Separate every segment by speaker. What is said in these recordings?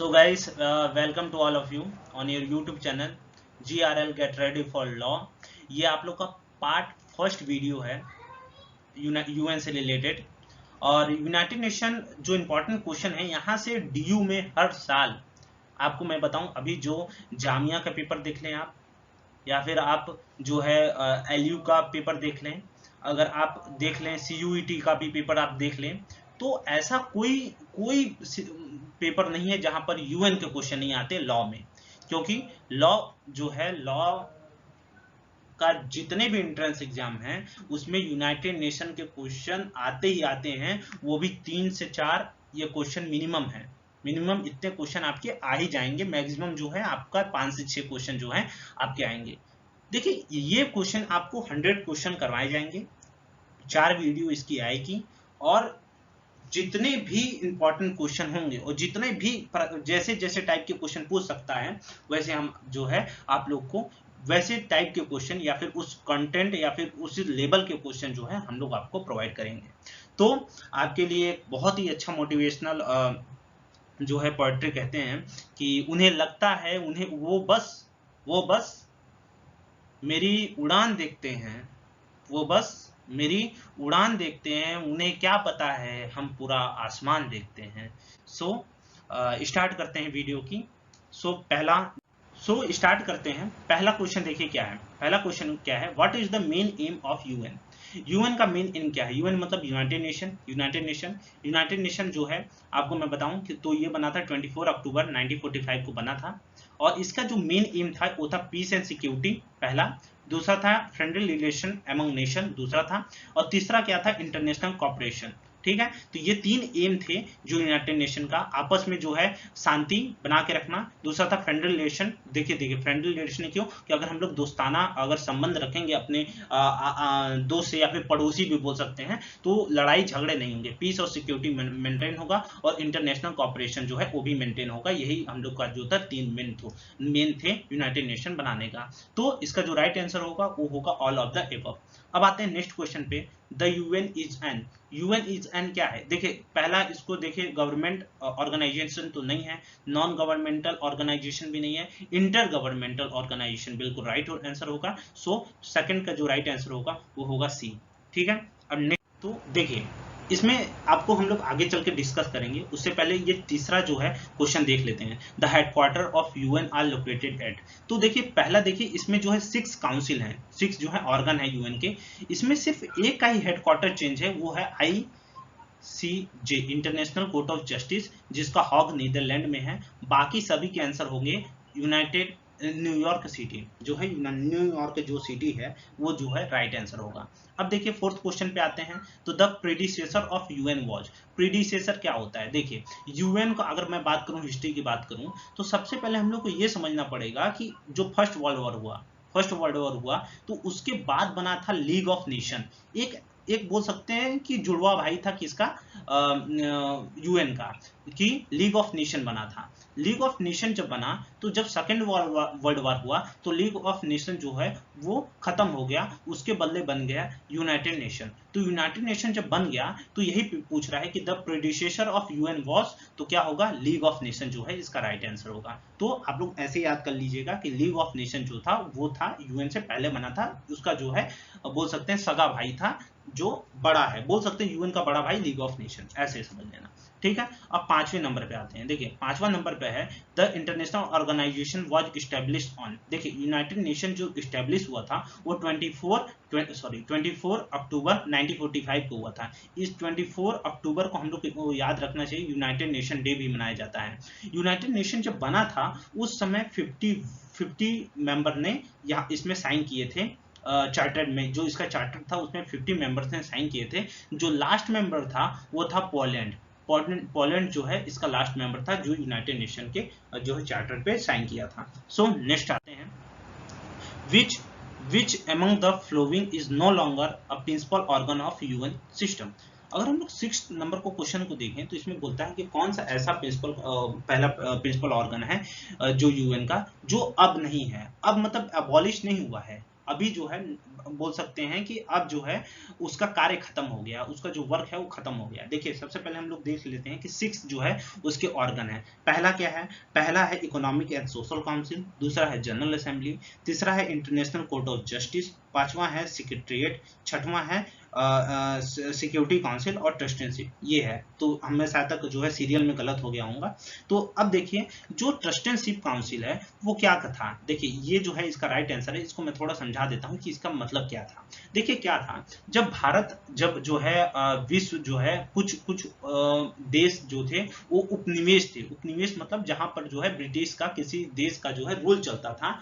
Speaker 1: So guys, welcome to all of you on your YouTube channel GRL Get Ready for Law। ये आप लोग का part first video है UN से related. और यूनाइटेड नेशन जो इम्पोर्टेंट क्वेश्चन है यहाँ से डीयू में हर साल आपको मैं बताऊं, अभी जो जामिया का पेपर देख लें आप, या फिर आप जो है एलयू का पेपर देख लें, अगर आप देख लें सीयूईटी का भी पेपर आप देख लें, तो ऐसा कोई कोई पेपर नहीं है जहां पर यूएन के क्वेश्चन नहीं आते लॉ में। क्योंकि लॉ जो है, लॉ का जितने भी एंट्रेंस एग्जाम हैं उसमें यूनाइटेड नेशन के क्वेश्चन आते ही आते हैं, वो भी 3 से 4 ये क्वेश्चन मिनिमम है। मिनिमम इतने क्वेश्चन आपके आ ही जाएंगे, मैक्सिमम जो है आपका 5 से 6 क्वेश्चन जो है आपके आएंगे। देखिए ये क्वेश्चन आपको 100 क्वेश्चन करवाए जाएंगे, 4 वीडियो इसकी आएगी, और जितने भी इंपॉर्टेंट क्वेश्चन होंगे और जितने भी जैसे जैसे टाइप के क्वेश्चन पूछ सकता है वैसे हम जो है आप लोग को वैसे टाइप के क्वेश्चन या फिर उस कंटेंट या फिर उस लेवल के क्वेश्चन जो है हम लोग आपको प्रोवाइड करेंगे। तो आपके लिए बहुत ही अच्छा मोटिवेशनल जो है पोएट्री कहते हैं कि उन्हें लगता है, उन्हें वो बस मेरी उड़ान देखते हैं, वो बस मेरी उड़ान देखते हैं, उन्हें क्या पता है हम पूरा आसमान देखते हैं। सो स्टार्ट करते हैं वीडियो की। स्टार्ट करते हैं। पहला क्वेश्चन देखिए क्या है। पहला क्वेश्चन क्या है, what is the main M of UN. UN का मेन एम क्या है। यूएन मतलब यूनाइटेड नेशन। यूनाइटेड नेशन जो है आपको मैं बताऊं कि तो ये बना था 24 अक्टूबर 1945 को बना था। और इसका जो मेन एम था वो था पीस एंड सिक्योरिटी पहला, दूसरा था फ्रेंडली रिलेशन एमंग नेशन दूसरा था, और तीसरा क्या था, इंटरनेशनल कोऑपरेशन। ठीक है, तो ये 3 एम थे जो यूनाइटेड नेशन का, आपस में जो है शांति बना के रखना। दूसरा था फ्रेंडली रिलेशन। देखिए फ्रेंडली रिलेशन क्यों, कि अगर हम लोग दोस्ताना अगर संबंध रखेंगे अपने दोस्त से या फिर पड़ोसी भी बोल सकते हैं, तो लड़ाई झगड़े नहीं होंगे, पीस और सिक्योरिटी मेंटेन होगा, और इंटरनेशनल कोऑपरेशन जो है वो भी मेंटेन होगा। यही हम लोग का जो था 3 मेन थे यूनाइटेड नेशन बनाने का। तो इसका जो राइट आंसर होगा वो होगा ऑल ऑफ द एबव। अब आते हैं नेक्स्ट क्वेश्चन पे। द यूएन इज एन क्या है। देखिए पहला इसको देखिए, गवर्नमेंट ऑर्गेनाइजेशन तो नहीं है, नॉन गवर्नमेंटल ऑर्गेनाइजेशन भी नहीं है, इंटर गवर्नमेंटल ऑर्गेनाइजेशन बिल्कुल राइट आंसर होगा। सो सेकंड का जो राइट आंसर होगा वो होगा सी। ठीक है, अब नेक्स्ट तो देखिए इसमें आपको हम लोग आगे चल के डिस्कस करेंगे, उससे पहले ये तीसरा जो है क्वेश्चन देख लेते हैं। The headquarter of UN are located at. तो देखिए पहला देखिए इसमें जो है 6 काउंसिल हैं, 6 जो है ऑर्गन है यूएन के, इसमें सिर्फ एक का ही हेडक्वार्टर चेंज है, वो है ICJ international court of justice, जिसका हॉग नीदरलैंड में है। बाकी सभी के आंसर होंगे यूनाइटेड न्यूयॉर्क सिटी, जो है न्यूयॉर्क जो सिटी है वो जो है राइट आंसर होगा। अब देखिए फोर्थ क्वेश्चन पे आते हैं। तो the predecessor of UN was. Predecessor क्या होता है। देखिए यूएन का अगर मैं बात करूं, हिस्ट्री की बात करूं, तो सबसे पहले हम लोग को ये समझना पड़ेगा कि जो फर्स्ट वर्ल्ड वॉर हुआ तो उसके बाद बना था लीग ऑफ नेशन। एक बोल सकते हैं कि जुड़वा भाई था किसका, यूएन का, कि लीग ऑफ नेशन बना था। लीग ऑफ नेशन जब बना तो जब सेकेंड वर्ल्ड वॉर हुआ तो लीग ऑफ नेशन जो है वो खत्म हो गया, उसके बदले बन गया यूनाइटेड नेशन। तो यूनाइटेड नेशन जब बन गया तो यही पूछ रहा है कि the predecessor of UN was, तो क्या होगा, लीग ऑफ नेशन जो है इसका राइट आंसर होगा। तो आप लोग ऐसे याद कर लीजिएगा कि लीग ऑफ नेशन जो था वो था यूएन से पहले बना था, उसका जो है बोल सकते हैं सगा भाई था, जो बड़ा है, बोल सकते हैं यूएन का बड़ा भाई लीग ऑफ नेशन, ऐसे समझ लेना। ठीक है, अब 5वें नंबर पे आते हैं। देखिए 5वां नंबर पे है the international organization was established on. देखिए यूनाइटेड नेशन जो एस्टैब्लिश हुआ था वो 24 अक्टूबर 1945 को हुआ था। इस 24 अक्टूबर को हम लोग को याद रखना चाहिए, यूनाइटेड नेशन डे भी मनाया जाता है। यूनाइटेड नेशन जब बना था उस समय 50 मेंबर ने यहाँ इसमें साइन किए थे, चार्टर में जो इसका चार्टर था उसमें 50 मेंबर्स ने साइन किए थे। जो लास्ट मेंबर था वो था पोलैंड जो है इसका लास्ट मेंबर था जो यूनाइटेड नेशन के जो है चार्टर पे साइन किया था। सो नेक्स्ट आते हैं, which among the following is no longer a principal organ of UN system. अगर हम लोग 6 नंबर को क्वेश्चन को देखें तो इसमें बोलता है कि कौन सा ऐसा पहला प्रिंसिपल ऑर्गन है जो यूएन का जो अब नहीं है, अब मतलब अबॉलिश नहीं हुआ है, अभी जो है बोल सकते हैं कि अब जो है उसका कार्य खत्म हो गया, उसका जो वर्क है वो खत्म हो गया। देखिए सबसे पहले हम लोग देख लेते हैं कि 6 जो है उसके ऑर्गन है। पहला क्या है? पहला है इकोनॉमिक एंड सोशल काउंसिल, दूसरा है जनरल असेंबली, तीसरा है इंटरनेशनल कोर्ट ऑफ जस्टिस, पांचवा है सेक्रेटेरिएट, छठवां है सिक्योरिटी काउंसिल और ट्रस्टीशिप, ये है। तो हमें शायद तक जो है सीरियल में गलत हो गया होगा। तो अब देखिए जो ट्रस्टीशिप काउंसिल है वो क्या था। देखिए ये जो है इसका राइट आंसर है। इसको मैं थोड़ा समझा देता हूँ कि इसका मतलब क्या था। देखिए क्या था, जब भारत जब जो है विश्व जो है कुछ कुछ देश जो थे वो उपनिवेश थे। उपनिवेश मतलब जहां पर जो है ब्रिटिश का किसी देश का जो है रूल चलता था,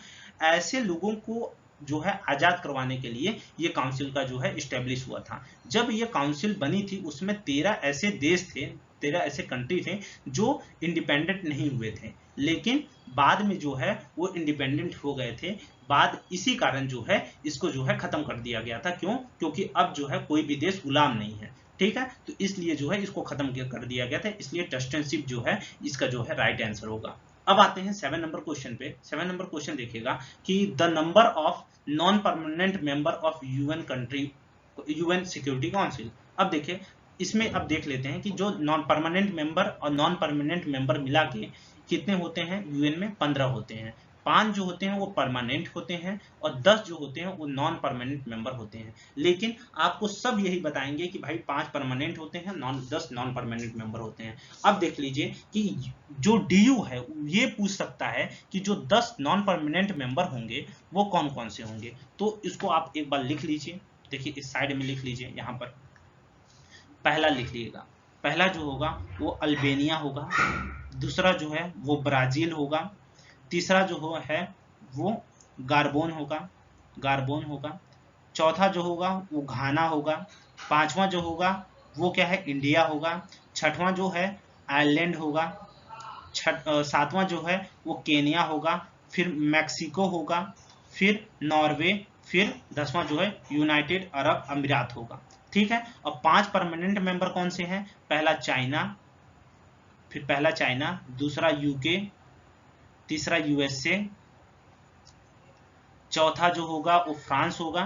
Speaker 1: ऐसे लोगों को जो है आजाद करवाने के लिए ये काउंसिल का जो है इस्टेब्लिश हुआ था। जब ये काउंसिल बनी थी उसमें 13 ऐसे देश थे, 13 ऐसे कंट्री थे जो इंडिपेंडेंट नहीं हुए थे, लेकिन बाद में जो है वो इंडिपेंडेंट हो गए थे। बाद इसी कारण जो है इसको जो है खत्म कर दिया गया था। क्यों? क्योंकि अब जो है कोई भी देश गुलाम नहीं है, ठीक है। तो इसलिए जो है इसको खत्म कर दिया गया था। इसलिए ट्रस्टीशिप जो है इसका जो है राइट आंसर होगा। अब आते हैं 7 नंबर क्वेश्चन पे। 7 नंबर क्वेश्चन देखिएगा कि the number of non permanent member of UN country, UN security council. अब देखिए इसमें अब देख लेते हैं कि जो नॉन परमानेंट मेंबर और नॉन परमानेंट मेंबर मिला के कितने होते हैं यूएन में? 15 होते हैं। 5 जो होते हैं वो परमानेंट होते हैं और 10 जो होते हैं वो नॉन परमानेंट मेंबर होते हैं। लेकिन आपको सब यही बताएंगे कि भाई 5 परमानेंट होते हैं, 10 नॉन परमानेंट मेंबर होते हैं। अब देख लीजिए कि जो डीयू है ये पूछ सकता है कि जो 10 नॉन परमानेंट मेंबर होंगे वो कौन कौन से होंगे। तो इसको आप एक बार लिख लीजिए। देखिए इस साइड में लिख लीजिए, यहाँ पर पहला लिख लीजिएगा। पहला जो होगा वो अल्बेनिया होगा, दूसरा जो है वो ब्राजील होगा, तीसरा जो है वो गार्बोन होगा, चौथा जो होगा वो घाना होगा, पांचवा जो होगा वो क्या है? इंडिया होगा, छठवां जो है आयरलैंड होगा, सातवां जो है वो केनिया होगा, फिर मैक्सिको होगा, फिर नॉर्वे, फिर 10वां जो है यूनाइटेड अरब अमीरात होगा। ठीक है। और 5 परमानेंट मेंबर कौन से हैं? पहला चाइना, दूसरा यूके, तीसरा यूएसए, चौथा जो होगा वो फ्रांस होगा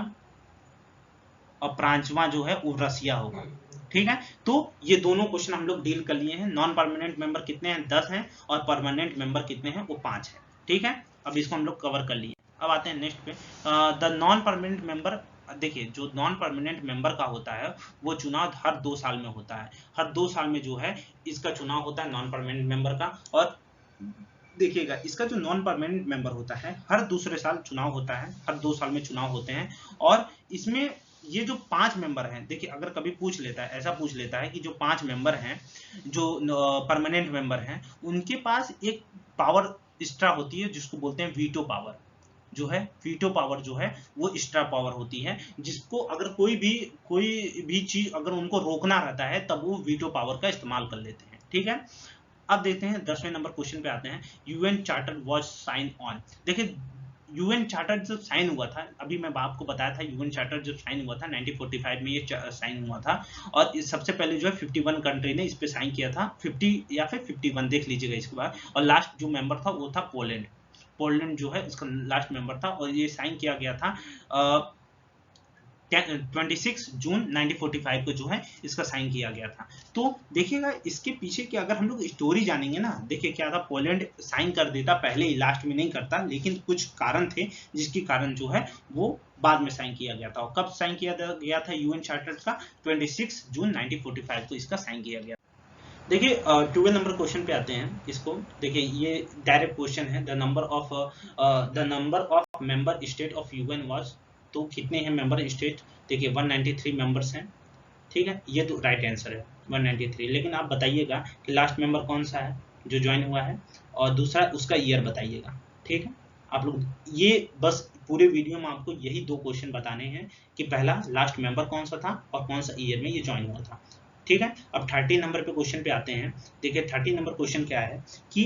Speaker 1: और पांचवा जो है वो रसिया होगा। ठीक है। तो ये दोनों क्वेश्चन हम लोग डील कर लिए हैं। नॉन परमानेंट मेंबर कितने हैं? 10 हैं और परमानेंट मेंबर कितने हैं? वो 5 हैं। ठीक है। अब इसको हम लोग कवर कर लिए। अब आते हैं नेक्स्ट पे। The non permanent member. देखिए जो नॉन परमानेंट मेंबर का होता है वो चुनाव हर 2 साल में होता है। हर 2 साल में जो है इसका चुनाव होता है नॉन परमानेंट मेंबर का। और देखिएगा इसका जो नॉन परमानेंट मेंबर होता है हर दूसरे साल चुनाव होता है, हर 2 साल में चुनाव होते हैं। और इसमें ये जो 5 मेंबर हैं, देखिए अगर कभी पूछ लेता है, ऐसा पूछ लेता है कि जो 5 मेंबर हैं जो परमानेंट मेंबर हैं उनके पास एक पावर एक्स्ट्रा होती है जिसको बोलते हैं वीटो पावर। जो है वीटो पावर जो है वो एक्स्ट्रा पावर होती है, जिसको अगर कोई भी चीज अगर उनको रोकना रहता है तब वो वीटो पावर का इस्तेमाल कर लेते हैं। ठीक है। अब देखते हैं 10वें नंबर क्वेश्चन पे आते हैं। UN charter was sign on. देखिए यूएन चार्टर जब साइन हुआ था, अभी मैं आपको बताया था यूएन चार्टर जब साइन हुआ था 1945 में ये साइन हुआ था। और सबसे पहले जो है 51 कंट्री ने इस पे साइन किया था, 50 या फिर 51 देख लीजिएगा इसके बाद। और लास्ट जो मेंबर था वो था पोलैंड जो है इसका लास्ट मेंबर था। और ये साइन किया गया था 26 जून 1945 को जो है इसका साइन किया गया था। तो देखिएगा इसके पीछे की अगर हम लोग स्टोरी जानेंगे ना, देखिए क्या था, पोलैंड साइन कर देता पहले ही, लास्ट में नहीं करता, लेकिन कुछ कारण थे जिसके कारण जो है वो बाद में साइन किया गया था। और कब साइन किया गया था यूएन चार्टर का? 26 जून 1945 को इसका साइन किया गया। देखिए 12 नंबर क्वेश्चन पे आते हैं। इसको देखिए ये डायरेक्ट क्वेश्चन है। The number of member state of UN was. तो कितने हैं मेंबर स्टेट? देखिए 193 मेंबर्स हैं। ठीक है, ये तो राइट आंसर है 193। लेकिन आप बताइएगा कि लास्ट मेंबर कौन सा है जो ज्वाइन हुआ है, और दूसरा उसका ईयर बताइएगा। ठीक है। आप लोग ये बस पूरे वीडियो में आपको यही 2 क्वेश्चन बताने हैं कि पहला लास्ट मेंबर कौन सा था और कौन सा ईयर में ये ज्वाइन हुआ था। ठीक है। अब 30 नंबर पे क्वेश्चन पे आते हैं। देखिए 30 नंबर क्वेश्चन क्या है कि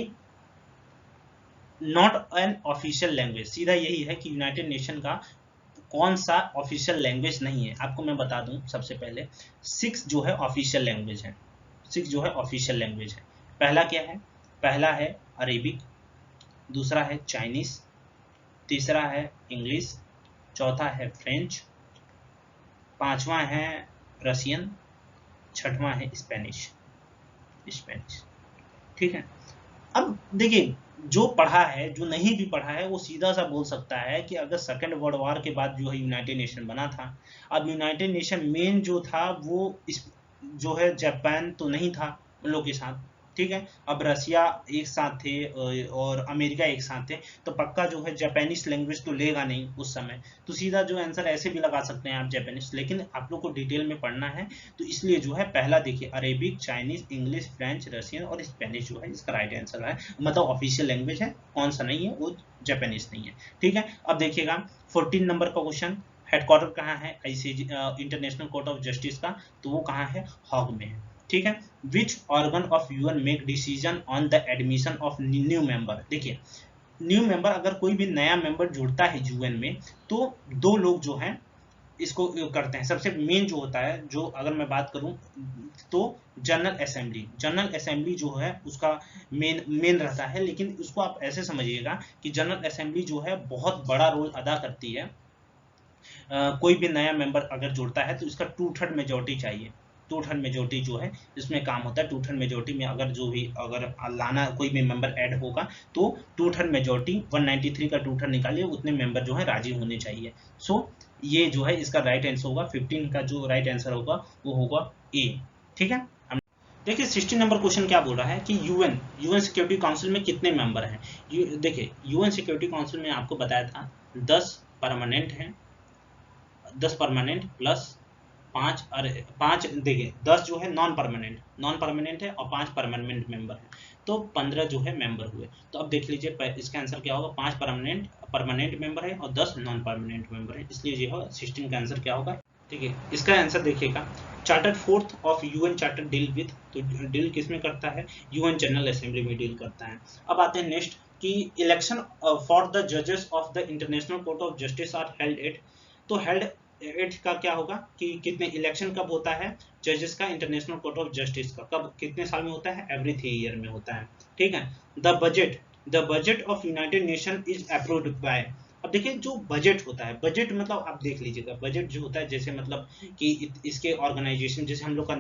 Speaker 1: नॉट एन ऑफिशियल लैंग्वेज। सीधा यही है कि यूनाइटेड नेशन का कौन सा ऑफिशियल लैंग्वेज नहीं है। आपको मैं बता दूं सबसे पहले 6 जो है ऑफिशियल लैंग्वेज है। 6 जो है ऑफिशियल लैंग्वेज है। पहला क्या है? पहला है अरेबिक, दूसरा है चाइनीज, तीसरा है इंग्लिश, चौथा है फ्रेंच 5वां है रशियन, 6वां है स्पेनिश। ठीक है। अब देखिए, जो पढ़ा है, जो नहीं भी पढ़ा है, वो सीधा सा बोल सकता है कि अगर सेकेंड वर्ल्ड वॉर के बाद जो है यूनाइटेड नेशन बना था, अब यूनाइटेड नेशन मेन जो था वो जो है जापान तो नहीं था उन लोग के साथ, ठीक है। अब रसिया एक साथ थे और अमेरिका एक साथ थे, तो पक्का जो है जापानीज लैंग्वेज तो लेगा नहीं उस समय, तो सीधा जो आंसर ऐसे भी लगा सकते हैं आप जापानीज, लेकिन आप लोग को डिटेल में पढ़ना है, तो इसलिए जो है पहला देखिए Arabic, Chinese, English, French, Russian और स्पेनिश जो है इसका राइट आंसर है, मतलब ऑफिशियल लैंग्वेज है, कौन सा नहीं है, वो जापानीज नहीं है, ठीक है। अब देखिएगा 14 नंबर का क्वेश्चन, हेडक्वार्टर कहाँ है ICJ international court of justice का, तो वो कहाँ है, हॉग में है, ठीक है। Which organ of UN make decision on the admission of new member, देखिए न्यू मेंबर अगर कोई भी नया मेंबर जुड़ता है यूएन में, तो दो लोग जो हैं इसको करते हैं, सबसे मेन जो होता है, जो अगर मैं बात करूं तो जनरल असेंबली जो है उसका मेन रहता है, लेकिन उसको आप ऐसे समझिएगा कि जनरल असेंबली जो है बहुत बड़ा रोल अदा करती है। कोई भी नया मेंबर अगर जुड़ता है तो इसका 2/3 मेजोरिटी चाहिए, 2/3 मेजोरिटी जो है इसमें काम होता है, 2/3 मेजोरिटी में अगर जो भी अगर लाना कोई भी मेंबर ऐड होगा तो 2/3 मेजोरिटी 193 का 2/3 निकालिए, उतने मेंबर जो है राजी होने चाहिए। सो ये जो है इसका राइट आंसर होगा, 15 का जो राइट आंसर होगा वो होगा ए, ठीक है। देखिए 16 नंबर क्वेश्चन क्या बोल रहा है कि यूएन सिक्योरिटी काउंसिल में कितने मेंबर हैं। देखिए यूएन सिक्योरिटी काउंसिल में आपको बताया था 10 परमानेंट हैं, 10 परमानेंट प्लस 5 देखिए 10 जो है नॉन परमानेंट है और 5 परमानेंट मेंबर है, तो 15 जो है मेंबर हुए। तो अब देख लीजिए इसका आंसर क्या होगा, 5 परमानेंट मेंबर है और 10 नॉन परमानेंट मेंबर है, इसलिए जो है 16 का आंसर क्या होगा, ठीक है। इसका आंसर देखिएगा, charter 4th of UN charter deal with, तो डील किस में करता है, यूएन जनरल असेंबली में डील करता है। अब आते हैं नेक्स्ट कि इलेक्शन फॉर द जजेस of the international court of justice are held at, तो हेल्ड एट का क्या होगा कि कितने इलेक्शन कब होता है जजेस का इंटरनेशनल कोर्ट ऑफ जस्टिस का, कब कितने साल में होता है, एवरी 3 ईयर में होता है, ठीक है। The budget of United nation is approved by, अब देखिए जो बजट होता है, बजट मतलब आप देख लीजिएगा, बजट जो होता है जैसे मतलब कि इसके ऑर्गेनाइजेशन, जैसे हम लोग का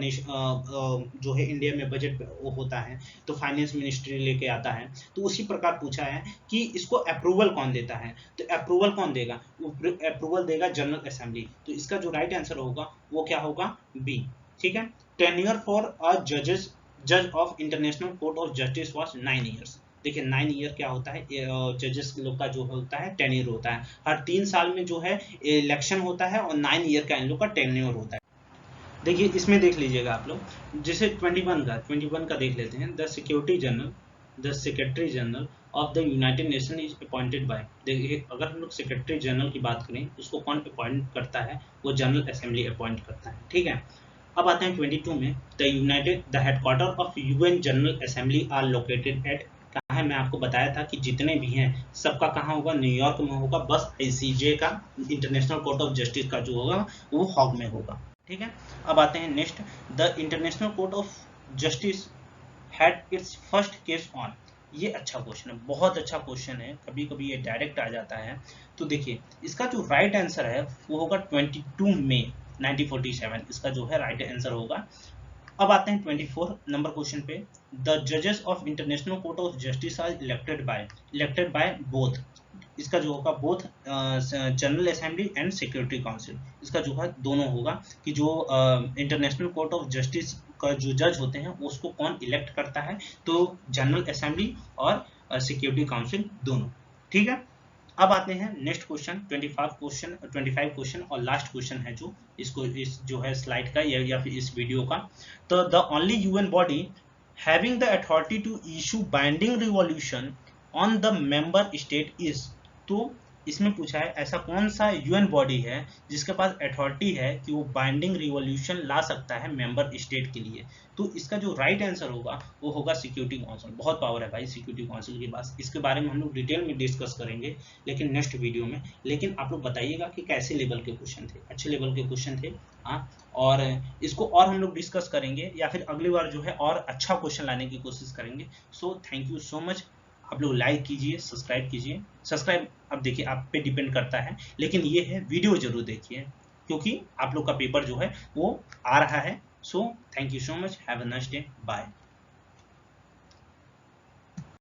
Speaker 1: जो है इंडिया में बजट वो होता है तो फाइनेंस मिनिस्ट्री लेके आता है, तो उसी प्रकार पूछा है कि इसको अप्रूवल कौन देता है, तो अप्रूवल कौन देगा, अप्रूवल देगा जनरल असेंबली, तो इसका जो राइट आंसर होगा वो क्या होगा, बी, ठीक है। टेन्योर फॉर अ जज of international court of justice was 9 years, देखिए 9 ईयर क्या होता है, जजेस लोग का जो होता है टेन्योर होता है, हर 3 साल में जो है इलेक्शन होता है और 9 ईयर का इन लोग का टेन्योर होता है। देखिए इसमें देख लीजिएगा आप लोग, जैसे 21 का देख लेते हैं, the secretary general of the United nation is appointed by, देखिए अगर हम लोग सेक्रेटरी जनरल की बात करें उसको कौन अपॉइंट करता है, वो जनरल असेंबली अपॉइंट करता है, ठीक है। अब आते हैं 22 में, the headquarter of UN general assembly are located at, कहाँ है, मैं आपको बताया था कि जितने भी हैं सबका कहाँ होगा, न्यूयॉर्क में होगा, बस आईसीजे का इंटरनेशनल कोर्ट ऑफ जस्टिस का जो होगा वो हॉग में होगा, ठीक है। अब आते हैं next, the international court of justice had it's first case on, ये अच्छा क्वेश्चन है, बहुत अच्छा क्वेश्चन है, कभी कभी ये डायरेक्ट आ जाता है, तो देखिए इसका जो राइट आंसर है वो होगा 22 मई 1947, इसका जो है राइट आंसर होगा। अब आते हैं 24 नंबर क्वेश्चन पे, द जजेस of international court of justice are elected by both, इसका जो होगा both general assembly and security council, इसका जो है दोनों होगा कि जो इंटरनेशनल कोर्ट ऑफ जस्टिस का जो जज होते हैं उसको कौन इलेक्ट करता है, तो जनरल असेंबली और सिक्योरिटी काउंसिल दोनों, ठीक है। अब आते हैं नेक्स्ट क्वेश्चन 25 क्वेश्चन और लास्ट क्वेश्चन है जो इसको इस जो है स्लाइड का या फिर इस वीडियो का, तो the only UN body having the authority to issue binding revolution on the member state is, तो इसमें पूछा है ऐसा कौन सा यूएन बॉडी है जिसके पास अथॉरिटी है कि वो बाइंडिंग रिवॉल्यूशन ला सकता है मेंबर स्टेट के लिए, तो इसका जो राइट आंसर होगा वो होगा सिक्योरिटी काउंसिल, बहुत पावर है भाई सिक्योरिटी काउंसिल के पास, इसके बारे में हम लोग डिटेल में डिस्कस करेंगे लेकिन नेक्स्ट वीडियो में, लेकिन आप लोग बताइएगा कि कैसे लेवल के क्वेश्चन थे, अच्छे लेवल के क्वेश्चन थे, हाँ, और इसको और हम लोग डिस्कस करेंगे या फिर अगली बार जो है और अच्छा क्वेश्चन लाने की कोशिश करेंगे। सो थैंक यू सो मच, आप लोग लाइक कीजिए, सब्सक्राइब कीजिए, सब्सक्राइब अब देखिए आप पे डिपेंड करता है, लेकिन ये है वीडियो जरूर देखिए। क्योंकि आप लोग का पेपर जो है वो आ रहा है। So thank you so much, have a nice day, bye.